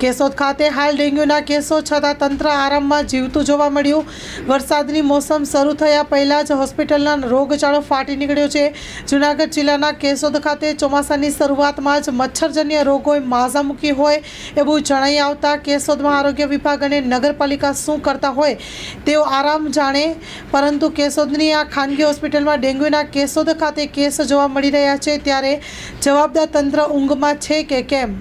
કેશોદ ખાતે હાલ ડેન્ગ્યુના કેસો છતાં તંત્ર આરામમાં જીવતું જોવા મળ્યું। વરસાદની મોસમ શરૂ થયા પહેલાં જ હોસ્પિટલના રોગચાળો ફાટી નીકળ્યો છે। જૂનાગઢ જિલ્લાના કેશોદ ખાતે ચોમાસાની શરૂઆતમાં જ મચ્છરજન્ય રોગોએ માઝા મૂકી હોય એવું જણાઈ આવતા કેશોદમાં આરોગ્ય વિભાગ અને નગરપાલિકા શું કરતા હોય તેઓ આરામ જાણે, પરંતુ કેશોદની આ ખાનગી હોસ્પિટલમાં ડેન્ગ્યુના કેશોદ ખાતે કેસ જોવા મળી રહ્યા છે, ત્યારે જવાબદાર તંત્ર ઊંઘમાં છે કે કેમ?